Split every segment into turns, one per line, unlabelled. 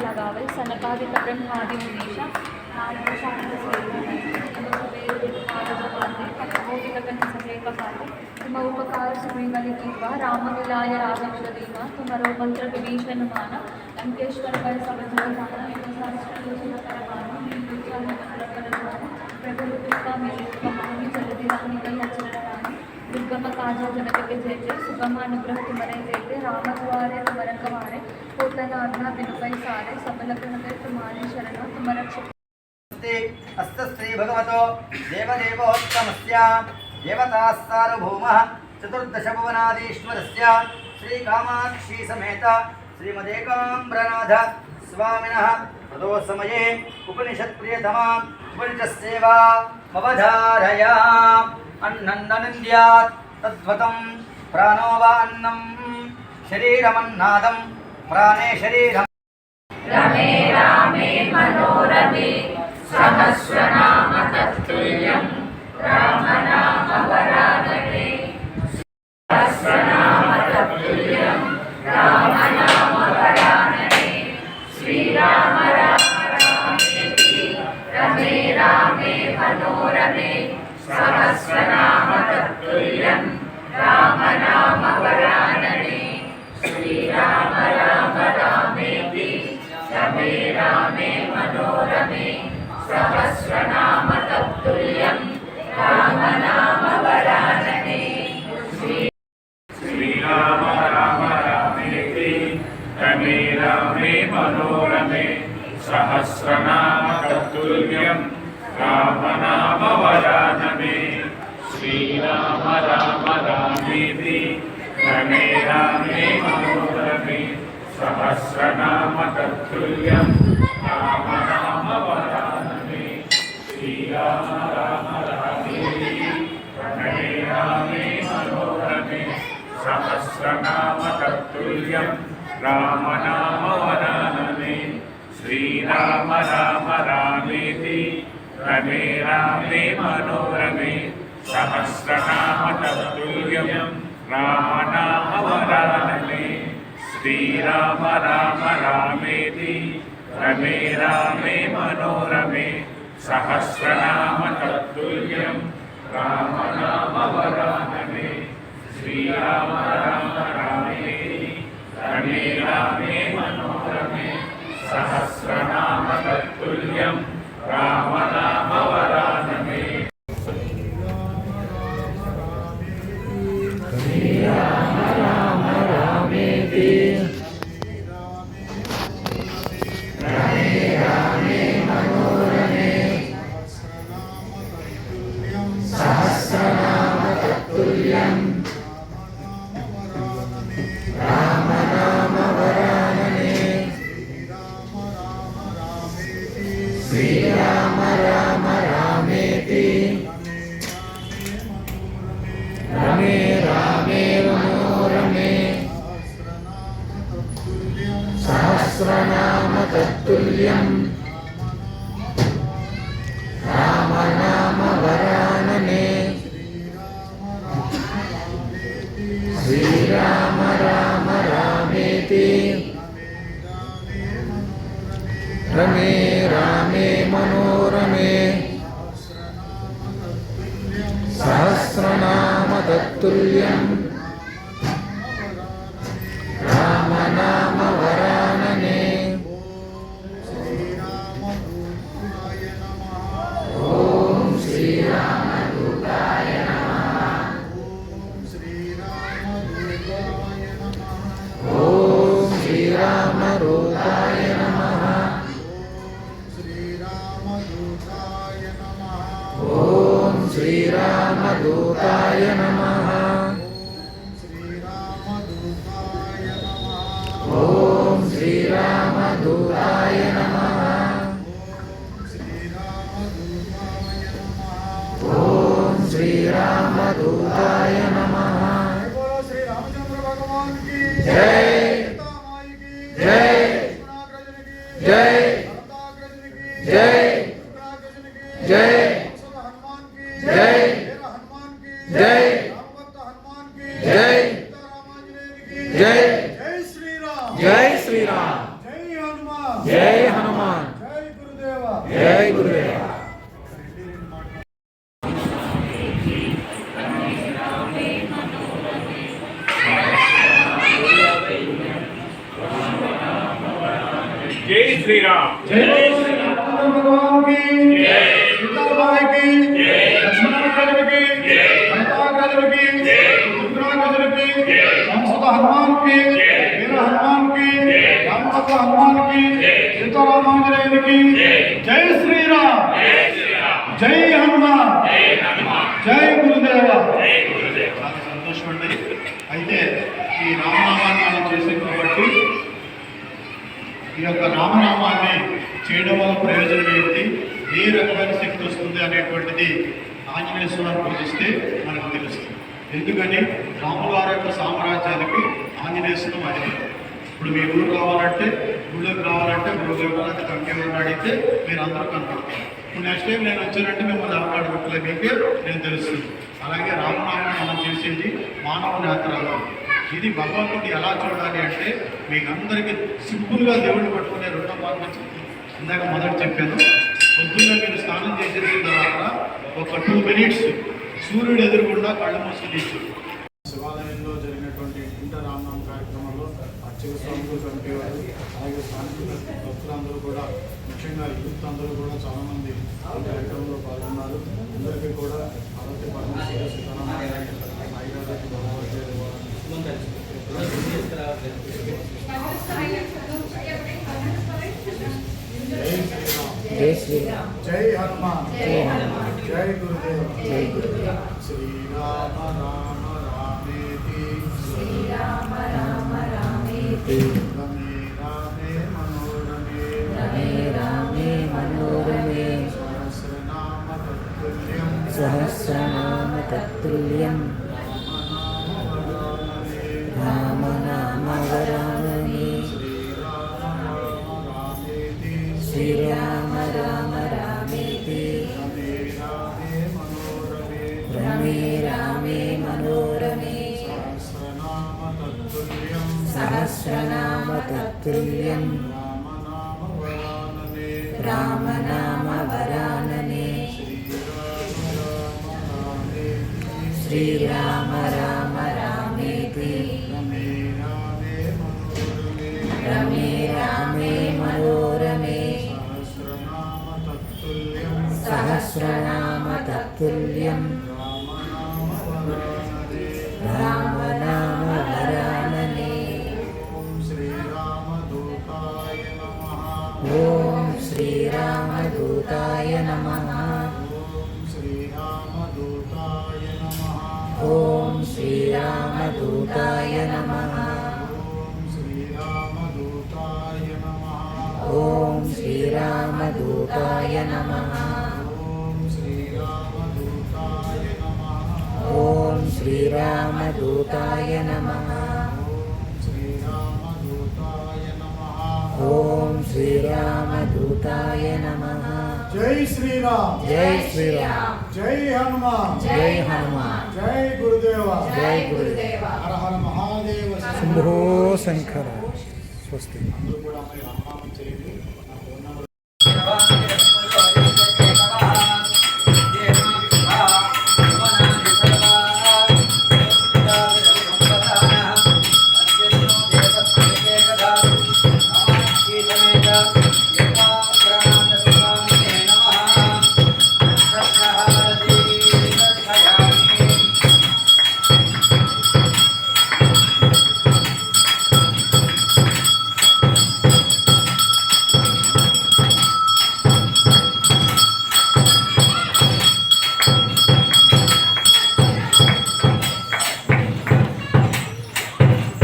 लगावे सनकादिक ब्रह्मादि मुनीश नारद शारद तुम उपकार सुमेगल कीवा राम मिलाय राघव दीवा तुम्हारो मंत्र विभीषण माना लंकेश्वर पर समझ दुर्गम काजा जनक के जय जय सुगम अनुग्रह तुम्हारे जय जय राम द्वारे तुम रखवारे पोतनाज्ञा बिनुपै सारे सबल ग्रह तुम्हारे शरण तुम रक्षक
अस्त श्री भगवतो देवदेवोत्तमस्य देवताः सार्वभौमः चतुर्दश भुवनाधीश्वरस्य श्री कामाक्षी समेत श्रीमदेकाम्रनाथ स्वामिनः ततो समये उपनिषत् प्रियतमा उपनिषत् सेवा मवधारया अन्नन्दनन्द्यात् तद्वतं प्राणो वा अन्नं शरीरमन्नादं प्राणे शरीरम्
रमे रामे मनोरमे सहस्रनाम तत्तुल्यं रामनाम वरानने सहस्रनाम तत्तुल्यं रामनाम वरानने श्रीराम राम रामेति रमे रामे मनोरमे सहस्रनाम तत्तुल्यं रामनाम वरानने श्रीराम राम रामेति रमे रामे मनोरमे सहस्रनाम तत्तुल्यं रामनाम वरानने
श्रीराम राम रामेति रमे रामे मनोरमे सहस्रनाम तत्तुल्यं रामनाम वरानने श्रीराम राम रामेति रमे रामे मनोरमे सहस्रनाम तत्तुल्यं रामनाम वरानने श्रीराम राम रामेति रमे रामे मनोरमे सहस्रनाम तत्तुल्यं रामनाम वरानने श्रीराम राम रामेति रमे रामे मनोरमे सहस्रनाम तत्तुल्यं रामनाम वरानने श्रीराम राम रामेति रमे रामे मनोरमे सहस्रनाम तत्तुल्यं रामनाम वरानने श्रीराम राम रामेति रमे रामे मनोरमे सहस्रनाम तत्तुल्यं रामनाम वरानने श्रीराम राम रामेति रमे रामे मनोरमे सहस्रनाम तत्तुल्यं रामनाम वरानने श्रीराम राम रामेति रमे रामे मनोरमे सहस्रनाम तत्तुल्यं रामनाम वरानने श्रीराम राम रामेति रमे रामे मनोरमे सहस्रनाम तत्तुल्यं रामनाम वरानने ओम श्रीरामदूताय नमः ओम श्रीरामदूताय नमः ओम श्रीरामदूताय नमः ओम श्रीरामदूताय नमः ओम श्रीरामदूताय नमः
श्री रामचंद्र भगवान की
जय जय जय जय जय जय जय जय जय
जय श्री राम
जय श्री राम
जय हनुमान
जय
శ్రీరామ్
जय श्री राम भगवान की जय सीता माई की जय लक्ष्मण गजर की जय सीता गजर की जय दुर्गा गजर की जय रामसुता हनुमान की जय वीर हनुमान की जय रामभक्त हनुमान की जय सीतारामांजनेय की जय श्री राम जय हनुमान जय गुरुदेव
చాలా సంతోషం అండి. అయితే ఈ రామనామాన్ని మనం చేసాం కాబట్టి ఈ యొక్క రామనామాన్ని చేయడం వల్ల ప్రయోజనం ఏంటి, ఏ రకమైన శక్తి వస్తుంది అనేటువంటిది ఆంజనేయ స్వామిని పూజిస్తే మనకు తెలుస్తుంది. ఎందుకని రాముల వారి యొక్క సామ్రాజ్యానికి ఆంజనేయ స్వామి అధిపతి. ఇప్పుడు మీ ఊరు రావాలంటే ఊళ్ళోకి రావాలంటే గురుగారు కంకేవారిని అడిగితే మీరు అందరూ కనపడతారు. ఇప్పుడు నెక్స్ట్ టైం నేను వచ్చానంటే మిమ్మల్ని ఎవరు పెట్టలే మీకే నేను తెలుస్తుంది. అలాగే రామనామం మనం చేసేది మానవ నేత్రాలు. ఇది భగవంతుడు ఎలా చూడాలి అంటే మీకు అందరికీ సింపుల్గా దేవుడిని పట్టుకునే రెండో మార్గం చెప్తాను. ఇందాక మొదట చెప్పాను, పొద్దున్న మీరు స్నానం చేసేసిన తర్వాత ఒక 2 minutes సూర్యుడు ఎదురుగుండా కళ్ళు మూసుకుని శివాలయంలో జరిగినటువంటి ఇంటర్ రామనామ కార్యక్రమంలో అర్చక స్వాములు చంపేవారు. అలాగే స్థానిక భక్తులందరూ కూడా, ముఖ్యంగా యూత్ అందరూ కూడా చాలామంది ఈ కార్యక్రమంలో పాల్గొన్నారు. అందరికీ కూడా ఆరోగ్య పరమేశ్వర సీతారామరాజు ఐరాజు భగవద్గీత
जय श्री राम जय हनुमान जय गुरुदेव श्री राम राम रामेति रमे रामे मनोरमे सहस्रनाम तत्तुल्यं राम नाम वरानने श्री राम राम रामेति रमे रामे मनोरमे सहस्रनाम तत्तुल्यं राम नाम वरानने श्री राम राम रामेति रमे रामे मनोरमे सहस्रनाम तत्तुल्यं राम नाम वरानने ओम श्री रामदूताय नमः ओम श्री रामदूताय नमः ओम श्री रामदूताय नमः ओम श्री रामदूताय नमः ओम श्री रामदूताय नमः
जय श्री राम
जय श्री राम
जय हनुमान
जय हनुमान
जय गुरुदेव
जय गुरुदेव
हर हर महादेव
शंभो शंकर स्वस्ति
అందరూ కూడా మరి రామనామం చేయండి. నా ఫోన్ నంబర్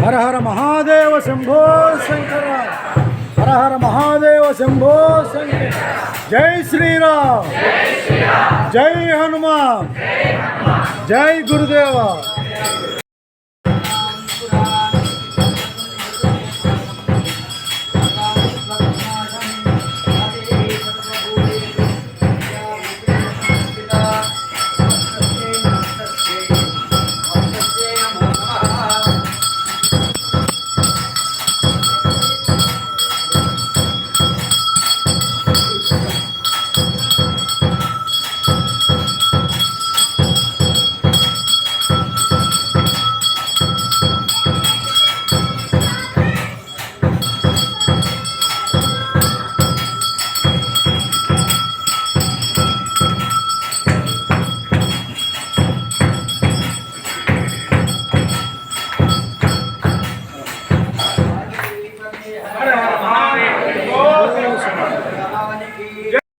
हर हर महादेव शंभो शंकर हर हर महादेव शंभो शंकर जय श्री राम जय हनुमान जय गुरुदेव।